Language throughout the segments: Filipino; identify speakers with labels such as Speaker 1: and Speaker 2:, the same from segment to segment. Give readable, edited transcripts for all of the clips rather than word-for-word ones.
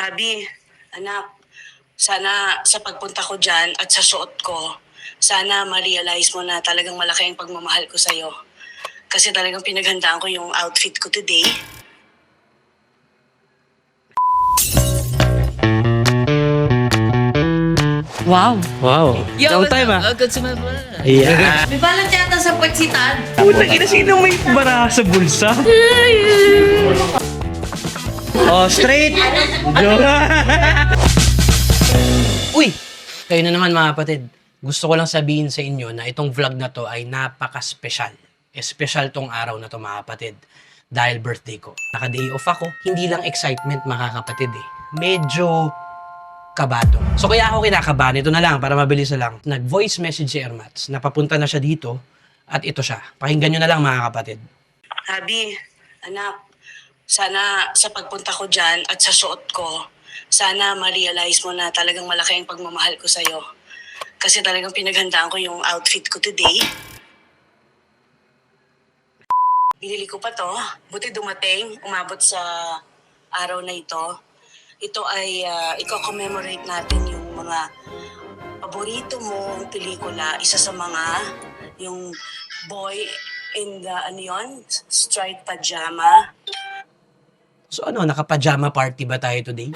Speaker 1: Habi, anak, sana sa pagpunta ko dyan at sa suot ko, sana ma-realize mo na talagang malaki ang pagmamahal ko sa'yo. Kasi talagang pinaghandaan ko yung outfit ko today.
Speaker 2: Wow.
Speaker 3: Wow. Long time ah.
Speaker 2: Good to my blood.
Speaker 3: Yeah.
Speaker 2: May balat yata sa puwetsitan.
Speaker 3: Putang ina, sino may bara sa bulsa? Oh, straight. Uy! Kayo na naman mga kapatid. Gusto ko lang sabihin sa inyo na itong vlog na to ay napaka-special. Espesyal tong araw na to mga kapatid. Dahil birthday ko. Naka-day off ako. Hindi lang excitement mga kapatid eh. Medyo kabado. So kaya ako kinakabahan. Ito na lang para mabilis na lang. Nag-voice message si Ermats. Napapunta na siya dito. At ito siya. Pakinggan nyo na lang mga kapatid.
Speaker 1: Habi, anak, sana sa pagpunta ko dyan at sa suot ko, sana ma-realize mo na talagang malaki ang pagmamahal ko sa'yo. Kasi talagang pinaghandaan ko yung outfit ko today. Binili ko pa to. Buti dumating, umabot sa araw na ito. Ito ay i-commemorate natin yung mga paborito mong pelikula. Isa sa mga, yung Boy in the, striped pajama.
Speaker 3: So ano, naka-pajama party ba tayo today?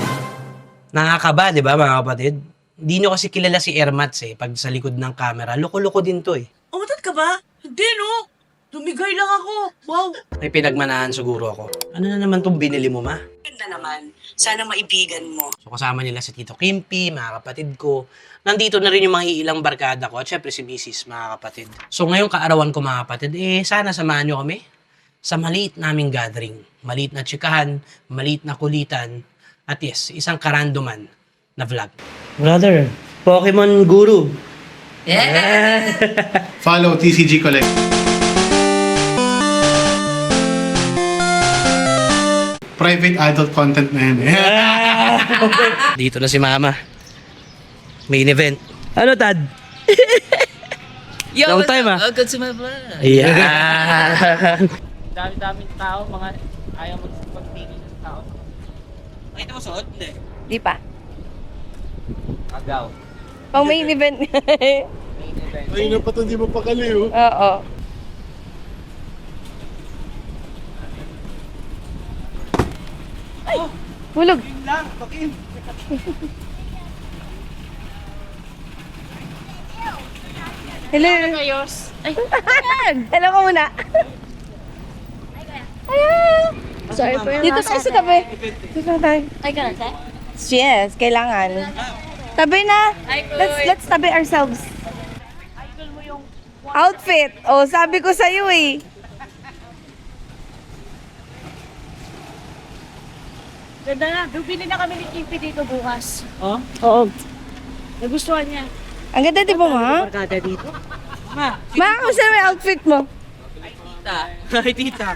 Speaker 3: Nakakaba, di ba mga kapatid? Hindi nyo kasi kilala si Ermats eh, pag sa likod ng camera. Loko-loko din to eh.
Speaker 2: Umatat ka ba? Hindi no. Lumigay lang ako. Wow.
Speaker 3: May pinagmanahan siguro ako. Ano na naman tong binili mo, ma?
Speaker 1: Ganda naman. Sana maibigan mo.
Speaker 3: So kasama nila si Tito Kimpi, mga kapatid ko. Nandito na rin yung mga ilang barkada ko at syempre si Mrs. mga kapatid. So ngayong kaarawan ko mga kapatid, sana samahan nyo kami sa maliit naming gathering. Maliit na tsikahan, maliit na kulitan, at yes, isang karandoman na vlog. Brother, Pokemon Guru.
Speaker 2: Yeah.
Speaker 4: Follow TCG Collect. Private adult content na yan eh.
Speaker 3: Dito na si Mama. Main event. Ano, Tad?
Speaker 2: Yo,
Speaker 3: Long time, ah.
Speaker 2: Good to my blood.
Speaker 3: Yeah.
Speaker 5: Dami-daming tao, mga ayaw magpagpigil ng tao.
Speaker 3: Nakita mo suot? Hindi.
Speaker 6: Di pa.
Speaker 5: Agaw.
Speaker 6: Pang main event.
Speaker 4: Ay na pa ito, di mo pakali oh.
Speaker 6: Oo. Ay! Hulog!
Speaker 4: Lang, pakin.
Speaker 6: Hello! Hello ka muna! Ayan! Sorry po Dito tayo sa tabi. Dito tayo.
Speaker 7: Ay, ganun, te?
Speaker 6: Yes, kailangan. Tabi na. Let's tabi ourselves. Outfit. Oh, sabi ko sa'yo eh.
Speaker 7: Ganda na. Bibili na kami ni Kimpi dito bukas.
Speaker 5: Oh?
Speaker 6: Oo.
Speaker 7: Nagustuhan niya.
Speaker 6: Ang ganda, di ba, ma?
Speaker 5: Barkada dito.
Speaker 6: Ma, kamusta na yung outfit mo?
Speaker 3: Ay, tita.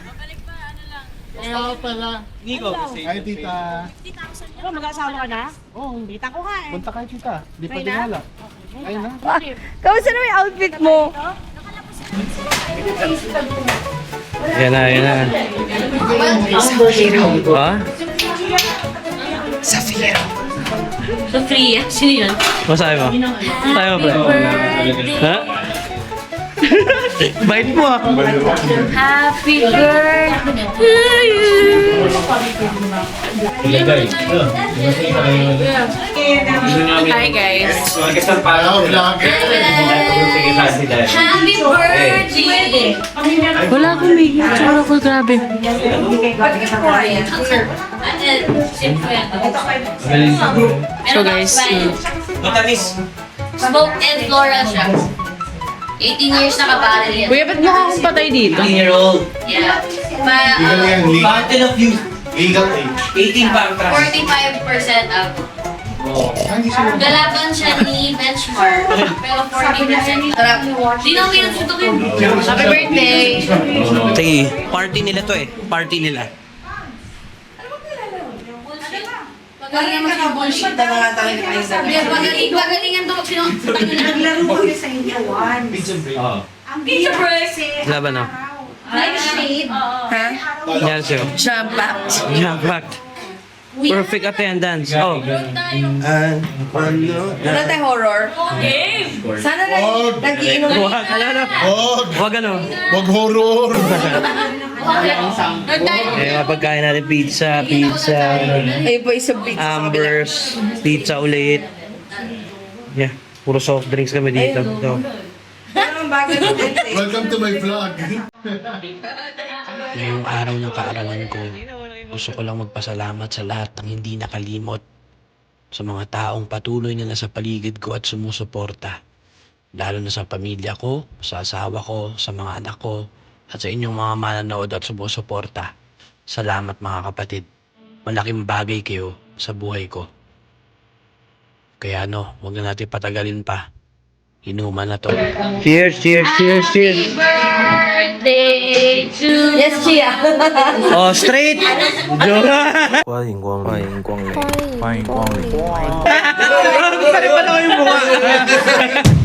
Speaker 4: Kaya pala.
Speaker 5: Nico.
Speaker 4: Ay, tita.
Speaker 7: Ano, mag-asawa ka na?
Speaker 4: Oo,
Speaker 7: Kita ko nga eh.
Speaker 4: punta kayo tita. Di pa
Speaker 7: May na?
Speaker 4: dinala. Ayun na.
Speaker 6: Ah, kamusta na yung outfit mo?
Speaker 3: Yan na, yan na. Ha?
Speaker 7: Sofia. Sino yun?
Speaker 3: Masabi mo? Masabi mo, pre? Ha? Bait mo ah.
Speaker 7: Happy birthday! Hi guys.
Speaker 4: Hello, vlog.
Speaker 7: Happy birthday!
Speaker 5: Wala akong may tsura ko, grabe.
Speaker 7: So guys,
Speaker 3: Matamis.
Speaker 7: smoke and floral siya. 18 years nakabaril yan.
Speaker 5: Kuya, ba't mukha akong patay dito?
Speaker 3: 18-year-old.
Speaker 7: Yeah.
Speaker 4: Legal yan, legal.
Speaker 3: Fountain of youth.
Speaker 4: Legal age.
Speaker 3: 18 pa ang trust.
Speaker 7: 45% up.
Speaker 4: Hindi siya.
Speaker 7: Galaban siya ni Benchmark. Pero 40%. Sarap. Di na uminom si Tukin. Happy birthday!
Speaker 3: Sige, party nila to eh. Party nila.
Speaker 7: Magaling naman siya bullshit. Pagalingan to.
Speaker 8: Naglaro kami sa inyo, once.
Speaker 7: Pizza break!
Speaker 3: Laban na.
Speaker 8: Live shade.
Speaker 6: Ha?
Speaker 3: Yan siya.
Speaker 6: Jam-packed.
Speaker 3: Jam-packed. Perfect attendance. Oh.
Speaker 6: Wala tayo horror. Sana nag-iinom.
Speaker 3: Wag, wag ano.
Speaker 4: Wag horror.
Speaker 3: Eh, mapagkain natin pizza.
Speaker 6: Ay, boy, sa beach.
Speaker 3: Ambers, pizza ulit. Yeah, puro soft drinks kami dito. So,
Speaker 6: Anong bagay mo din?
Speaker 4: Welcome to my vlog.
Speaker 3: ngayong araw ng kaaralan ko, gusto ko lang magpasalamat sa lahat ng hindi nakalimot. Sa mga taong patuloy na nasa paligid ko at sumusuporta. Lalo na sa pamilya ko, sa asawa ko, sa mga anak ko, at sa inyong mga manonood at sumusuporta. Salamat mga kapatid. Malaking bagay kayo sa buhay ko. Kaya huwag na natin patagalin pa. Inuman na to. Cheers, cheers, cheers, cheers.
Speaker 7: Birthday to
Speaker 6: Yes, Chia.
Speaker 3: Oh, straight! Joke!
Speaker 9: 欢迎光临，欢迎光临，欢迎光临。
Speaker 3: Pare pala ko yung mukha.